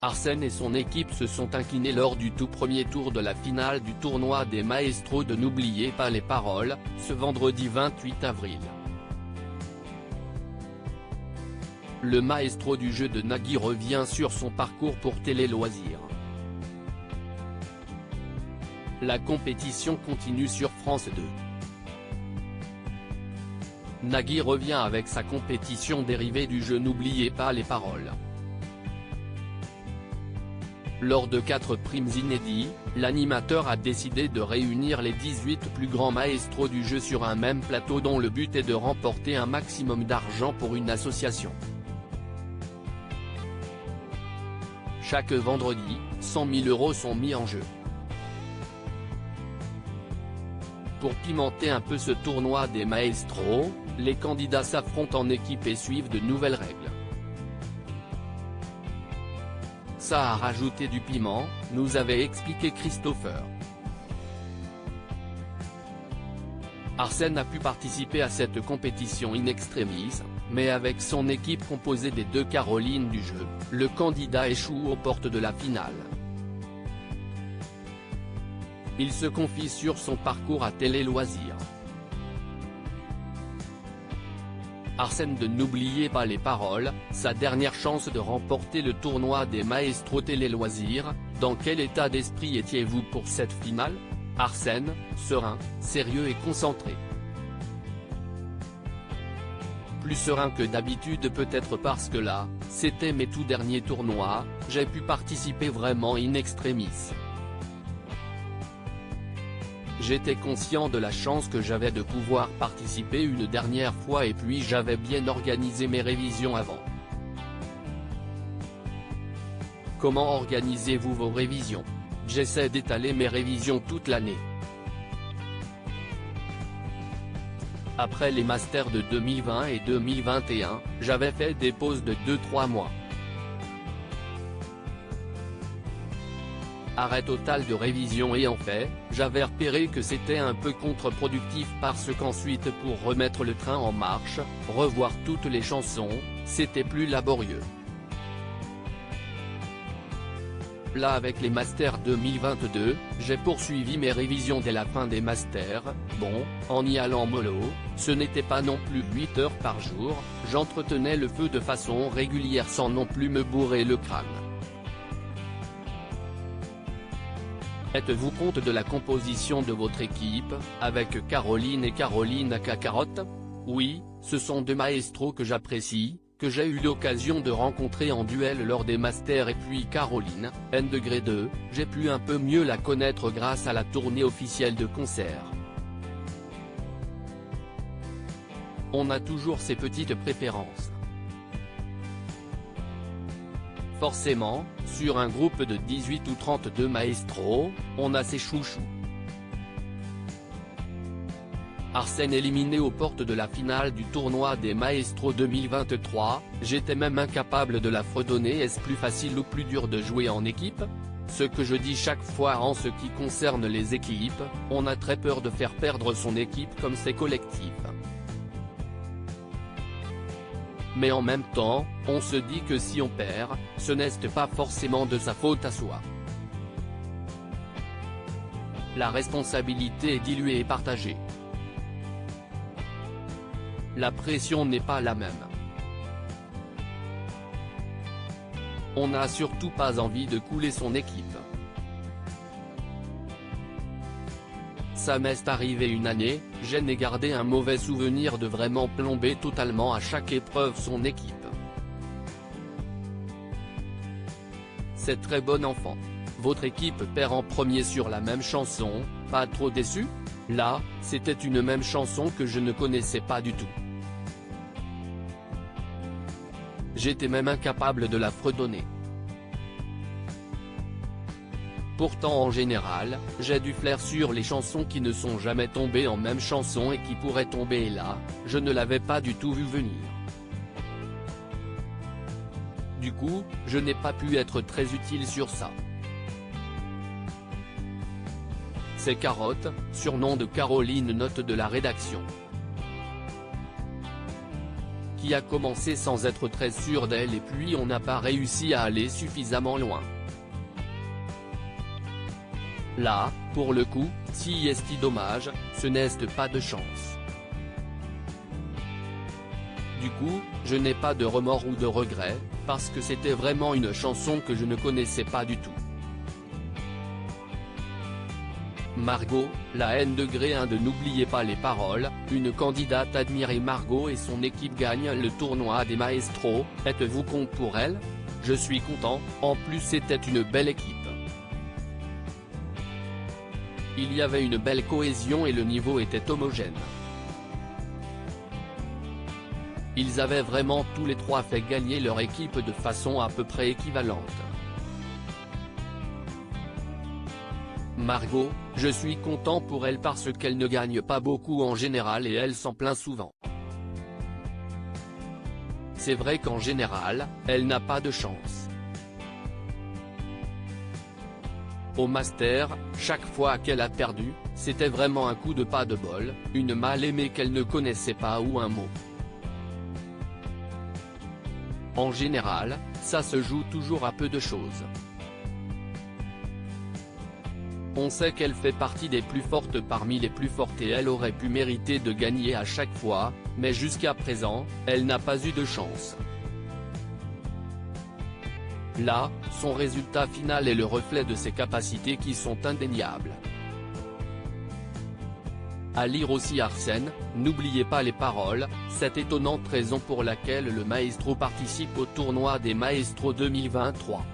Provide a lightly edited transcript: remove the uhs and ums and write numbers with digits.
Arsène et son équipe se sont inclinés lors du tout premier tour de la finale du tournoi des Maestros de N'oubliez pas les paroles, ce vendredi 28 avril. Le maestro du jeu de Nagui revient sur son parcours pour Télé Loisirs. La compétition continue sur France 2. Nagui revient avec sa compétition dérivée du jeu N'oubliez pas les paroles. Lors de 4 primes inédits, l'animateur a décidé de réunir les 18 plus grands maestros du jeu sur un même plateau dont le but est de remporter un maximum d'argent pour une association. Chaque vendredi, 100 000 € sont mis en jeu. Pour pimenter un peu ce tournoi des maestros, les candidats s'affrontent en équipe et suivent de nouvelles règles. Ça a rajouté du piment, nous avait expliqué Christopher. Arsène a pu participer à cette compétition in extremis, mais avec son équipe composée des 2 Carolines du jeu, le candidat échoue aux portes de la finale. Il se confie sur son parcours à Télé Loisirs. Arsène de N'oubliez pas les paroles, sa dernière chance de remporter le tournoi des maestros Télé Loisirs. Dans quel état d'esprit étiez-vous pour cette finale? Arsène, serein, sérieux et concentré. Plus serein que d'habitude peut-être parce que là, c'était mes tout derniers tournois, j'ai pu participer vraiment in extremis. J'étais conscient de la chance que j'avais de pouvoir participer une dernière fois et puis j'avais bien organisé mes révisions avant. Comment organisez-vous vos révisions? J'essaie d'étaler mes révisions toute l'année. Après les masters de 2020 et 2021, j'avais fait des pauses de 2-3 mois. Arrêt total de révision et en fait, j'avais repéré que c'était un peu contre-productif parce qu'ensuite pour remettre le train en marche, revoir toutes les chansons, c'était plus laborieux. Là avec les masters 2022, j'ai poursuivi mes révisions dès la fin des masters, bon, en y allant mollo, ce n'était pas non plus 8 heures par jour, j'entretenais le feu de façon régulière sans non plus me bourrer le crâne. Êtes-vous compte de la composition de votre équipe, avec Caroline et Caroline aka Carotte? Oui, ce sont 2 maestros que j'apprécie, que j'ai eu l'occasion de rencontrer en duel lors des masters et puis Caroline, N-2, j'ai pu un peu mieux la connaître grâce à la tournée officielle de concerts. On a toujours ses petites préférences. Forcément, sur un groupe de 18 ou 32 maestros, on a ses chouchous. Arsène éliminé aux portes de la finale du tournoi des maestros 2023, j'étais même incapable de la fredonner. Est-ce plus facile ou plus dur de jouer en équipe? Ce que je dis chaque fois en ce qui concerne les équipes, on a très peur de faire perdre son équipe comme c'est collectif. Mais en même temps, on se dit que si on perd, ce n'est pas forcément de sa faute à soi. La responsabilité est diluée et partagée. La pression n'est pas la même. On n'a surtout pas envie de couler son équipe. Ça m'est arrivé une année, je n'ai gardé un mauvais souvenir de vraiment plomber totalement à chaque épreuve son équipe. C'est très bon enfant. Votre équipe perd en premier sur la même chanson, pas trop déçu? Là, c'était une même chanson que je ne connaissais pas du tout. J'étais même incapable de la fredonner. Pourtant en général, j'ai du flair sur les chansons qui ne sont jamais tombées en même chanson et qui pourraient tomber et là, je ne l'avais pas du tout vu venir. Du coup, je n'ai pas pu être très utile sur ça. C'est Carotte, surnom de Caroline, note de la rédaction, qui a commencé sans être très sûre d'elle et puis on n'a pas réussi à aller suffisamment loin. Là, pour le coup, si est dommage, ce n'est pas de chance. Du coup, je n'ai pas de remords ou de regrets, parce que c'était vraiment une chanson que je ne connaissais pas du tout. Margot, la haine degré 1 de N'oubliez pas les paroles, une candidate admirée. Margot et son équipe gagnent le tournoi des maestros, êtes-vous content pour elle? Je suis content, en plus c'était une belle équipe. Il y avait une belle cohésion et le niveau était homogène. Ils avaient vraiment tous les trois fait gagner leur équipe de façon à peu près équivalente. Margot, je suis content pour elle parce qu'elle ne gagne pas beaucoup en général et elle s'en plaint souvent. C'est vrai qu'en général, elle n'a pas de chance. Au master, chaque fois qu'elle a perdu, c'était vraiment un coup de pas de bol, une mal-aimée qu'elle ne connaissait pas ou un mot. En général, ça se joue toujours à peu de choses. On sait qu'elle fait partie des plus fortes parmi les plus fortes et elle aurait pu mériter de gagner à chaque fois, mais jusqu'à présent, elle n'a pas eu de chance. Là, son résultat final est le reflet de ses capacités qui sont indéniables. À lire aussi Arsène, n'oubliez pas les paroles, cette étonnante raison pour laquelle le maestro participe au tournoi des maestros 2023.